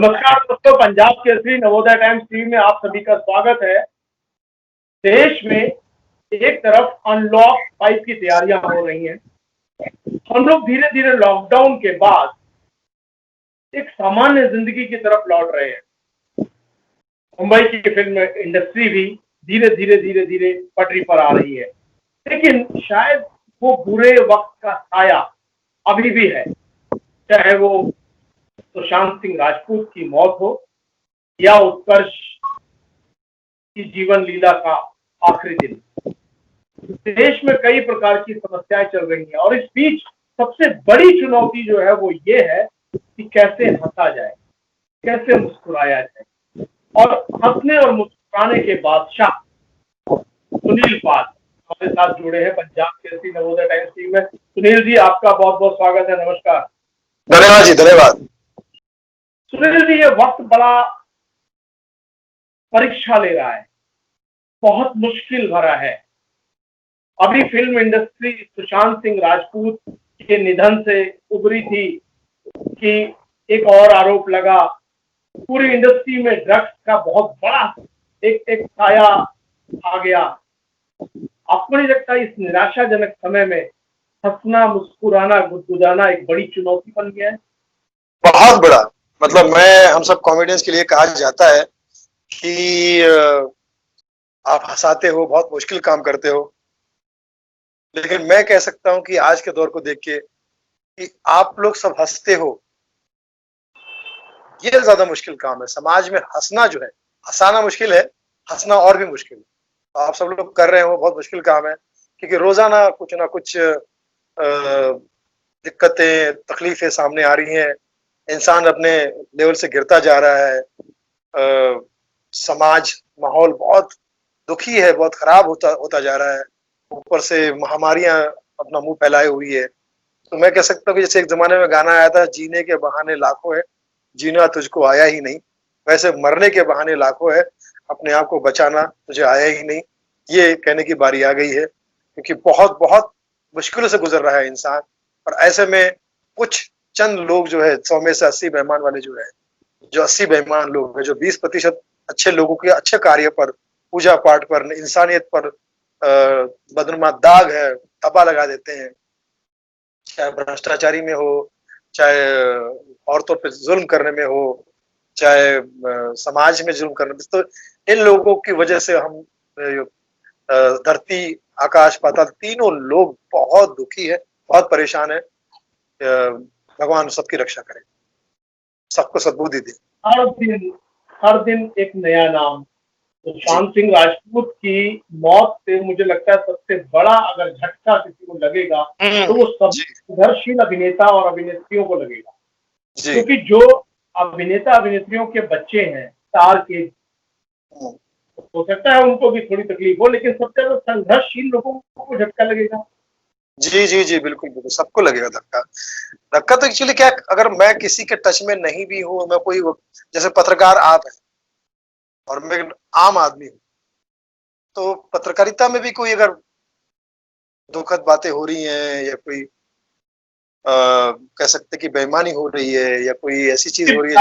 नमस्कार दोस्तों, Punjab Kesari Navodaya times TV में आप सभी का स्वागत है। देश में एक तरफ अनलॉक 5 की तैयारियां हो रही हैं। हम लोग धीरे धीरे लॉकडाउन के बाद एक सामान्य जिंदगी की तरफ लौट रहे हैं। मुंबई की फिल्म इंडस्ट्री भी धीरे धीरे पटरी पर आ रही है, लेकिन शायद वो बुरे वक्त का साया अभी भी है। चाहे वो सुशांत सिंह राजपूत की मौत हो या उत्कर्ष की जीवन लीला का आखिरी दिन, देश में कई प्रकार की समस्याएं चल रही हैं और इस बीच सबसे बड़ी चुनौती जो है वो ये है कि कैसे हंसा जाए, कैसे मुस्कुराया जाए। और हंसने और मुस्कुराने के बादशाह सुनील पाल हमारे साथ जुड़े हैं पंजाब केसरी नवोदय टाइम्स टीम में। सुनील जी, आपका बहुत बहुत स्वागत है। नमस्कार। धन्यवाद जी, धन्यवाद। सुनील जी, ये वक्त बड़ा परीक्षा ले रहा है, बहुत मुश्किल भरा है। अभी फिल्म इंडस्ट्री सुशांत सिंह राजपूत के निधन से उभरी थी कि एक और आरोप लगा, पूरी इंडस्ट्री में ड्रग्स का बहुत बड़ा एक साया आ गया। आपको नहीं लगता इस निराशाजनक समय में हंसना, मुस्कुराना, गुदगुदाना एक बड़ी चुनौती बन गया है? बहुत बड़ा। मतलब हम सब कॉमेडियंस के लिए कहा जाता है कि आप हंसाते हो, बहुत मुश्किल काम करते हो, लेकिन मैं कह सकता हूं कि आज के दौर को देख के कि आप लोग सब हंसते हो, ये ज्यादा मुश्किल काम है। समाज में हंसना जो है, हंसाना मुश्किल है, हंसना और भी मुश्किल है। तो आप सब लोग कर रहे हो, बहुत मुश्किल काम है, क्योंकि रोजाना कुछ ना कुछ दिक्कतें, तकलीफें सामने आ रही हैं। इंसान अपने लेवल से गिरता जा रहा है। समाज, माहौल बहुत दुखी है, बहुत खराब होता जा रहा है। ऊपर से महामारियां अपना मुंह फैलाए हुई है। तो मैं कह सकता हूँ कि जैसे एक जमाने में गाना आया था, जीने के बहाने लाखों है, जीना तुझको आया ही नहीं, वैसे मरने के बहाने लाखों है, अपने आप को बचाना तुझे आया ही नहीं। ये कहने की बारी आ गई है, क्योंकि बहुत बहुत मुश्किलों से गुजर रहा है इंसान। और ऐसे में कुछ चंद लोग जो है, 100 में से 80 बेईमान वाले जो है, जो 80 बेईमान लोग हैं, जो 20% अच्छे लोगों के अच्छे कार्य पर, पूजा पाठ पर, इंसानियत पर बदनुमा दाग है, धब्बा लगा देते हैं। चाहे भ्रष्टाचारी में हो, चाहे औरतों पर जुल्म करने में हो, चाहे समाज में जुल्म करने में, तो इन लोगों की वजह से हम धरती, आकाश, पाताल, तीनों लोग बहुत दुखी है, बहुत परेशान है। भगवान सबकी रक्षा करे, सबको सद्बुद्धि दे। हर दिन एक नया नाम। सुशांत सिंह राजपूत की मौत से मुझे लगता है सबसे बड़ा अगर झटका किसी को लगेगा तो वो सब सुदर्शन अभिनेता और अभिनेत्रियों को लगेगा, क्योंकि जो अभिनेता अभिनेत्रियों के बच्चे हैं, स्टार के, हो सकता है उनको भी थोड़ी तकलीफ हो, लेकिन सबसे ज्यादा संघर्षशील लोगों को झटका लगेगा। जी जी जी, बिल्कुल बिल्कुल, सबको लगेगा धक्का। धक्का तो एक्चुअली क्या, अगर मैं किसी के टच में नहीं भी हूँ, मैं कोई, जैसे पत्रकार आप हैं और मैं आम आदमी हूँ, तो पत्रकारिता में भी कोई अगर दुखद बातें हो रही हैं, या कोई कह सकते कि बेईमानी हो रही है, या कोई ऐसी चीज हो रही है,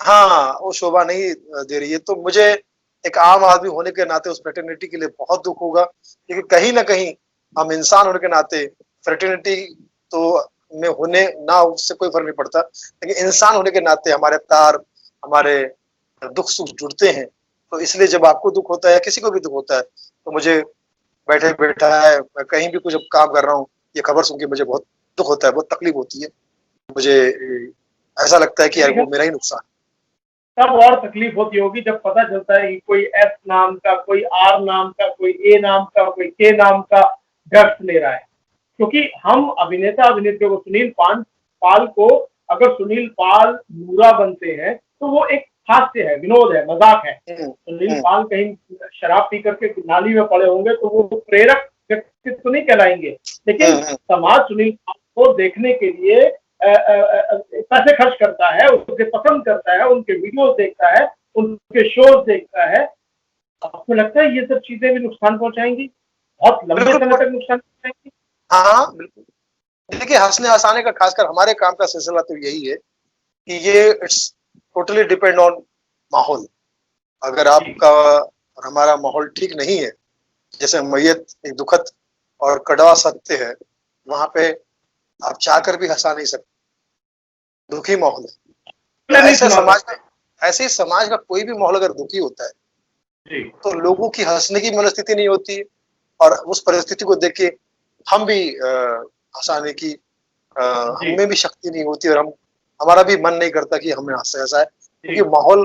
हाँ, वो शोभा नहीं दे रही है, तो मुझे एक आम आदमी होने के नाते उस फ्रेटर्निटी के लिए बहुत दुख होगा। क्योंकि कहीं ना कहीं हम इंसान होने के नाते, फ्रेटर्निटी तो में होने ना, उससे कोई फर्क नहीं पड़ता, लेकिन इंसान होने के नाते हमारे तार, हमारे दुख सुख जुड़ते हैं। तो इसलिए जब आपको दुख होता है, किसी को भी दुख होता है, तो मुझे बैठे बैठा है, मैं कहीं भी कुछ काम कर रहा हूँ, ये खबर सुन के मुझे बहुत दुख होता है, बहुत तकलीफ होती है। मुझे ऐसा लगता है कि यार वो मेरा ही नुकसान। तब और तकलीफ होती होगी जब पता चलता है कि कोई एस नाम का, कोई आर नाम का, कोई ए नाम का, कोई के नाम का ड्रग्स ले रहा है। क्योंकि हम अभिनेता अभिनेत्रियों को, सुनील पाल को अगर सुनील पाल नूरा बनते हैं तो वो एक हास्य है, विनोद है, मजाक है। सुनील पाल कहीं शराब पी करके नाली में पड़े होंगे तो वो प्रेरक व्यक्तित्व तो नहीं कहलाएंगे, लेकिन समाज सुनील पाल को देखने के लिए पैसे खर्च करता है, उसे पसंद करता है, उनके वीडियोस देखता है, उनके शोज देखता है। आपको लगता है ये सब चीजें भी नुकसान पहुंचाएंगी, बहुत लंबे समय तक नुकसान पहुंचाएंगी? हाँ बिल्कुल। देखिए, हंसने हंसाने का, खासकर हमारे काम का सिलसिला तो यही है कि ये इट्स टोटली डिपेंड ऑन माहौल। अगर आपका और हमारा माहौल ठीक नहीं है, जैसे मैयत एक दुखद और कड़वा सत्य है, वहां पे आप चाहकर भी हंसा नहीं सकते, दुखी माहौल है। तो नहीं ऐसे सुना समाज में, ऐसे ही समाज का कोई भी माहौल अगर दुखी होता है जी तो लोगों की हंसने की मनस्थिति नहीं होती है, और उस परिस्थिति को देख के हम भी हंसाने की जी हमें भी शक्ति नहीं होती, और हम हमारा भी मन नहीं करता कि हमें हंसाए, जी क्योंकि माहौल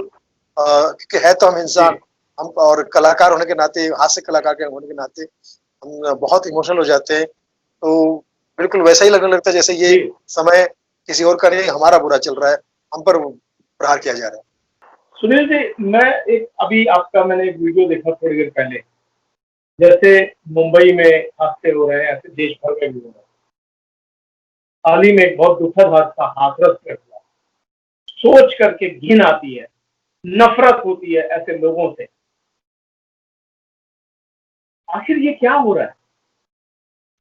क्योंकि है तो हम जी इंसान, हम और कलाकार होने के नाते, हास्य कलाकार के होने के नाते हम बहुत इमोशनल हो जाते हैं। तो बिल्कुल वैसा ही लगने लगता है जैसे ये जी समय किसी और का नहीं, हमारा बुरा चल रहा है, हम पर प्रहार किया जा रहा है। सुनील जी, मैं एक अभी आपका मैंने एक वीडियो देखा थोड़ी देर पहले, जैसे मुंबई में हादसे हो रहे हैं, ऐसे देश भर में भी हो रहे हैं। हाल ही में एक बहुत दुखद हादसा हाथरस में हुआ। सोच करके घिन आती है, नफरत होती है ऐसे लोगों से। आखिर ये क्या हो रहा है?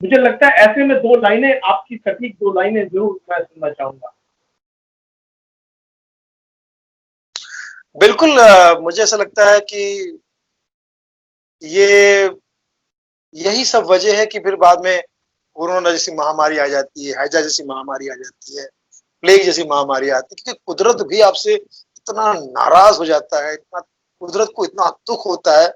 मुझे लगता है ऐसे में दो लाइनें, आपकी सटीक दो लाइनें जरूर मैं सुनना चाहूंगा। बिल्कुल मुझे ऐसा लगता है कि ये यही सब वजह है कि फिर बाद में कोरोना जैसी महामारी आ जाती है, हैजा जैसी महामारी आ जाती है, प्लेग जैसी महामारी आती है, क्योंकि कुदरत भी आपसे इतना नाराज हो जाता है, इतना कुदरत को इतना दुख होता है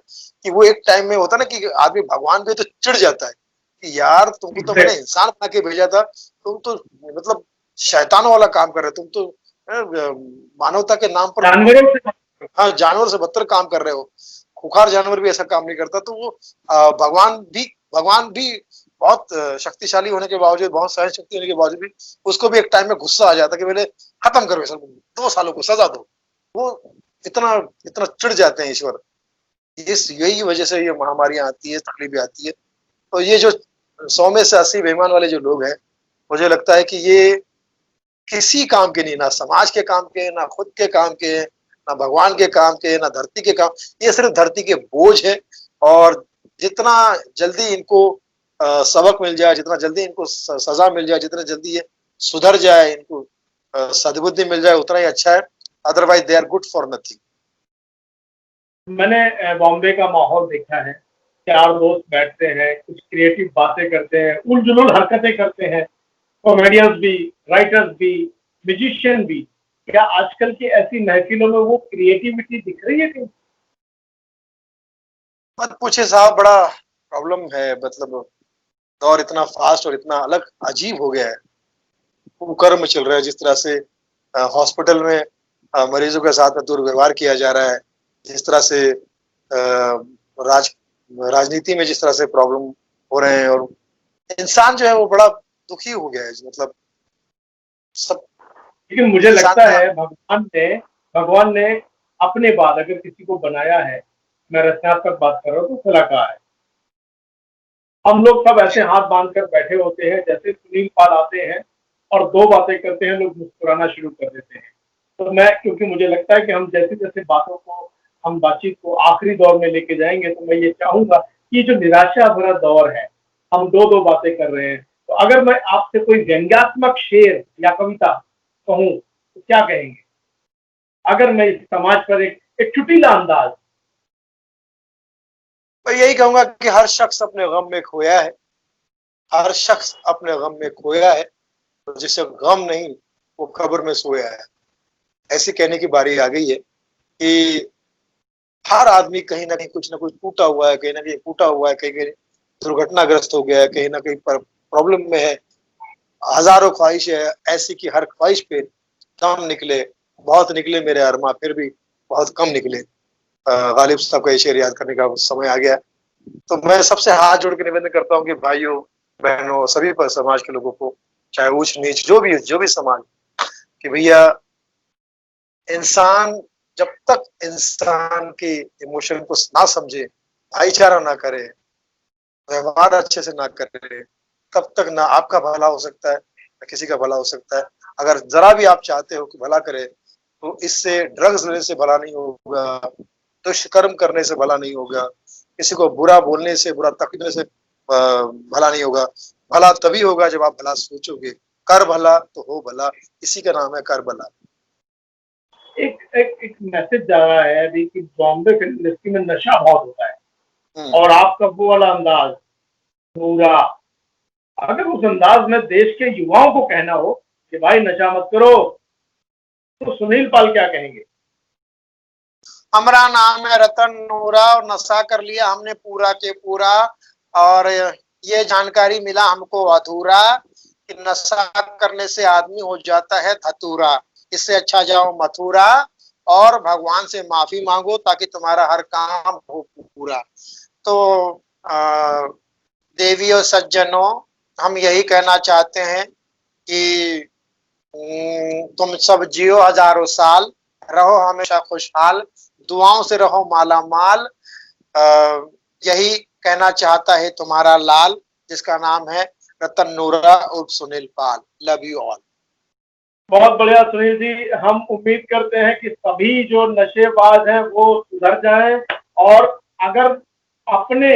कि वो एक टाइम में होता है ना कि आदमी भगवान पे तो चिढ़ जाता है कि यार तुमको तो मैंने एग्जैक्ट इंसान बना के भेजा था, तुम तो मतलब शैतानों वाला काम कर रहे हो, तुम तो मानवता के नाम पर जानवरों से। हाँ जानवर से बदतर काम कर रहे हो। खुखार जानवर भी ऐसा काम नहीं करता। तो वो भगवान भी बहुत शक्तिशाली होने के बावजूद, बहुत सहन शक्ति होने के बावजूद भी उसको भी एक टाइम में गुस्सा आ जाता कि मैंने खत्म करो सब, 2 सालों को सजा दो। वो इतना इतना चिढ़ जाते हैं ईश्वर। इस यही वजह से ये महामारियां आती है, तकलीफें आती है। तो ये जो 100 में से 80 बेईमान वाले जो लोग हैं, मुझे लगता है कि ये किसी काम के नहीं, ना समाज के काम के, ना खुद के काम के, ना भगवान के काम के, ना धरती के काम। ये सिर्फ धरती के बोझ है। और जितना जल्दी इनको सबक मिल जाए, जितना जल्दी इनको सजा मिल जाए, जितना जल्दी ये सुधर जाए, इनको सद्बुद्धि मिल जाए, उतना ही अच्छा है। Otherwise they are good for nothing. मैंने बॉम्बे का माहौल देखा है। 4 दोस्त बैठते हैं, कुछ क्रिएटिव बातें करते हैं, उलझुल हरकतें करते हैं। कॉमेडियंस भी, राइटर्स भी, म्यूजिशियन भी। क्या आजकल की ऐसी महफिलों में वो क्रिएटिविटी दिख रही है कहीं? मत पूछे साहब, बड़ा प्रॉब्लम है। मतलब दौर इतना फास्ट और इतना अलग अजीब हो गया है, कुकर्म चल रहा है। जिस तरह से हॉस्पिटल में मरीजों के साथ में दुर्व्यवहार किया जा रहा है, जिस तरह से राज राजनीति में जिस तरह से प्रॉब्लम हो रहे हैं, और इंसान जो है वो बड़ा दुखी हो गया है। मतलब सब लेकिन मुझे इंसान लगता का है भगवान ने अपने बाद अगर किसी को बनाया है, मैं रचनात्मक बात कर रहा हूँ, तो कलाकार है। हम लोग सब ऐसे हाथ बांध कर बैठे होते हैं, जैसे सुनील पाल आते हैं और 2 बातें करते हैं, लोग मुस्कुराना शुरू कर देते हैं। तो मैं, क्योंकि मुझे लगता है कि हम जैसे जैसे बातों को, हम बातचीत को आखिरी दौर में लेके जाएंगे, तो मैं ये चाहूंगा कि जो निराशा भरा दौर है, हम दो दो बातें कर रहे हैं, तो अगर मैं आपसे कोई व्यंग्यात्मक शेर या कविता कहूँ तो क्या कहेंगे? अगर मैं इस समाज पर एक चुटीला अंदाज। मैं यही कहूंगा कि हर शख्स अपने गम में खोया है, हर शख्स अपने गम में खोया है, तो जिसे गम नहीं वो कब्र में सोया है। ऐसे कहने की बारी आ गई है कि हर आदमी कहीं ना कहीं कुछ ना कुछ टूटा हुआ है, कहीं ना कहीं टूटा हुआ है, कहीं कहीं दुर्घटनाग्रस्त हो गया है, कहीं ना कहीं प्रॉब्लम में है। हजारों ख्वाहिश है ऐसी कि हर ख्वाहिश पे कम निकले, बहुत निकले मेरे अरमा फिर भी बहुत कम निकले। गालिब साहब का ये शेर याद करने का समय आ गया। तो मैं सबसे हाथ जोड़ के निवेदन करता हूँ कि भाइयों बहनों सभी पर, समाज के लोगों को, चाहे ऊंच नीच जो भी समाज, कि भैया इंसान जब तक इंसान के इमोशन को ना समझे, भाईचारा ना करे, व्यवहार अच्छे से ना करे, तब तक ना आपका भला हो सकता है ना किसी का भला हो सकता है। अगर जरा भी आप चाहते हो कि भला करे, तो इससे ड्रग्स लेने से भला नहीं होगा, दुष्कर्म करने से भला नहीं होगा, किसी को बुरा बोलने से, बुरा तकने से भला नहीं होगा। भला तभी होगा जब आप भला सोचोगे। कर भला तो हो भला, इसी का नाम है कर भला। एक एक एक मैसेज जा रहा है अभी कि बॉम्बे फिल्म इंडस्ट्री में नशा बहुत होता है और आपका वो वाला अंदाज पूरा, अगर उस अंदाज में देश के युवाओं को कहना हो कि भाई नशा मत करो, तो सुनील पाल क्या कहेंगे? हमारा नाम है रतन नूरा और नशा कर लिया हमने पूरा के पूरा, और ये जानकारी मिला हमको अधूरा कि नशा करने से आदमी हो जाता है धतूरा। इससे अच्छा जाओ मथुरा और भगवान से माफी मांगो ताकि तुम्हारा हर काम हो पूरा। तो देवी और सज्जनों, हम यही कहना चाहते हैं कि तुम सब जियो हजारों साल, रहो हमेशा खुशहाल, दुआओं से रहो माला माल। यही कहना चाहता है तुम्हारा लाल, जिसका नाम है रतन नूरा उर्फ Sunil Pal. Love you all. बहुत बढ़िया सुनील जी, हम उम्मीद करते हैं कि सभी जो नशेबाज हैं वो सुधर जाएं और अगर अपने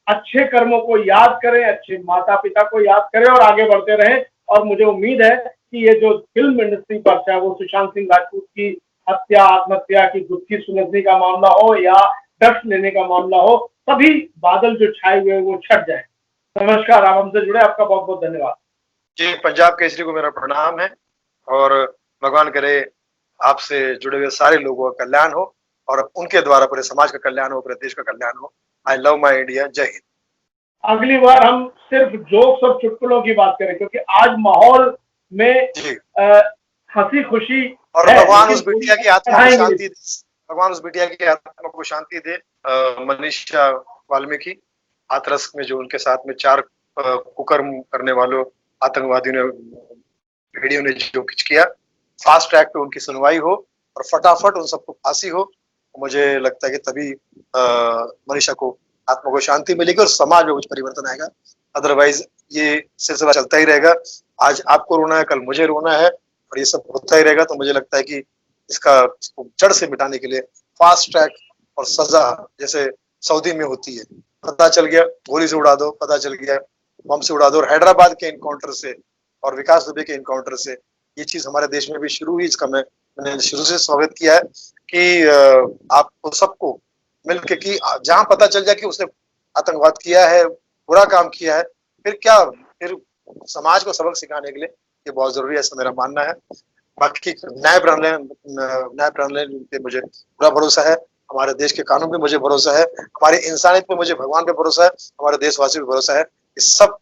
अच्छे कर्मों को याद करें, अच्छे माता पिता को याद करें और आगे बढ़ते रहें। और मुझे उम्मीद है कि ये जो फिल्म इंडस्ट्री पर, चाहे वो सुशांत सिंह राजपूत की हत्या, आत्महत्या की गुत्थी सुलझने का मामला हो या ड्रग्स लेने का मामला हो, सभी बादल जो छाए हुए वो छट जाए। नमस्कार, आप हमसे जुड़े, आपका बहुत बहुत धन्यवाद। जी, पंजाब केसरी को मेरा प्रणाम है और भगवान करे आपसे जुड़े हुए सारे लोगों का कल्याण हो और उनके द्वारा पूरे समाज का कल्याण हो, पूरे देश का कल्याण हो। I love my India. जय हिंद। अगली बार हम सिर्फ जोक्स और चुटकुलों की बात करें, क्योंकि आज माहौल में हंसी खुशी और है, भगवान उस बिटिया की आत्मा को शांति दे, भगवान उस बिटिया की आत्मा को शांति दे। मनीषा वाल्मीकि हाथरस में जो उनके साथ में 4 कुकर्म करने वालों आतंकवादियों ने, वीडियो ने जो कुछ किया, फास्ट ट्रैक पे उनकी सुनवाई हो और फटाफट उन सबको फांसी हो। मुझे लगता है कि तभी मनीषा को आत्मा को शांति मिलेगी और समाज में कुछ परिवर्तन आएगा। अदरवाइज ये सिलसिला चलता ही रहेगा। आज आपको रोना है, कल मुझे रोना है और ये सब होता ही रहेगा। तो मुझे लगता है कि इसका जड़ से मिटाने के लिए फास्ट ट्रैक और सजा जैसे सऊदी में होती है, पता चल गया गोली से उड़ा दो, पता चल गया बम से उड़ा दो। और हैदराबाद के इनकाउंटर से और विकास दुबे के इनकाउंटर से ये चीज हमारे देश में भी शुरू हुई। इसका मैंने शुरू से स्वागत किया है कि आपको सबको मिलकर कि जहां पता चल जाए कि उसने आतंकवाद किया है, बुरा काम किया है, फिर समाज को सबक सिखाने के लिए ये बहुत जरूरी है, ऐसा मेरा मानना है। बाकी न्याय प्रणाली पे मुझे पूरा भरोसा है, हमारे देश के कानून पे मुझे भरोसा है, हमारी इंसानियत पे मुझे भगवान पे भरोसा है, हमारे देशवासियों पे भरोसा है। इस सब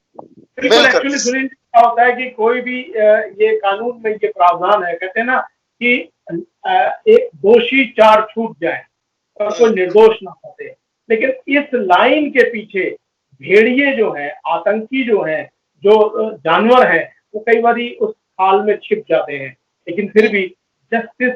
मिलकर क्या होता है कि कोई भी ये कानून में ये प्रावधान है, कहते हैं ना कि एक दोषी 4 छूट जाए और कोई निर्दोष ना होते, लेकिन इस लाइन के पीछे भेड़िए जो हैं, आतंकी जो हैं, जो जानवर हैं, वो कई बार उस हाल में छिप जाते हैं। लेकिन फिर भी जस्टिस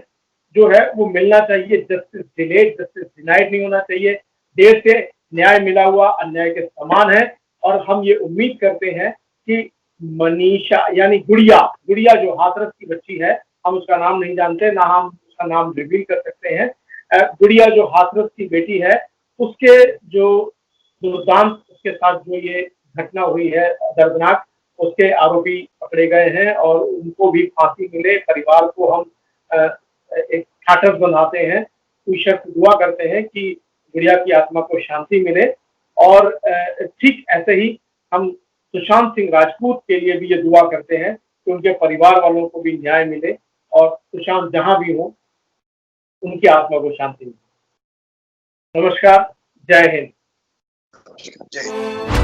जो है वो मिलना चाहिए। जस्टिस डिलेड, जस्टिस डिनाइड नहीं होना चाहिए। देश से न्याय मिला हुआ अन्याय के समान है और हम ये उम्मीद करते हैं कि मनीषा यानी गुड़िया जो हाथरस की बच्ची है, हम उसका नाम नहीं जानते, ना हम उसका नाम रिवील कर सकते हैं। गुड़िया जो हाथरस की बेटी है, उसके जो दुर्दांत, उसके साथ जो ये घटना हुई है दर्दनाक, उसके आरोपी पकड़े गए हैं और उनको भी फांसी मिले। परिवार को हम एक ठाठस बंधाते हैं, ईश्वर से दुआ करते हैं कि गुड़िया की आत्मा को शांति मिले। और ठीक ऐसे ही हम सुशांत सिंह राजपूत के लिए भी ये दुआ करते हैं कि उनके परिवार वालों को भी न्याय मिले और सुशांत जहां भी हो उनकी आत्मा को शांति मिले। नमस्कार, जय हिंद। जय हिंद।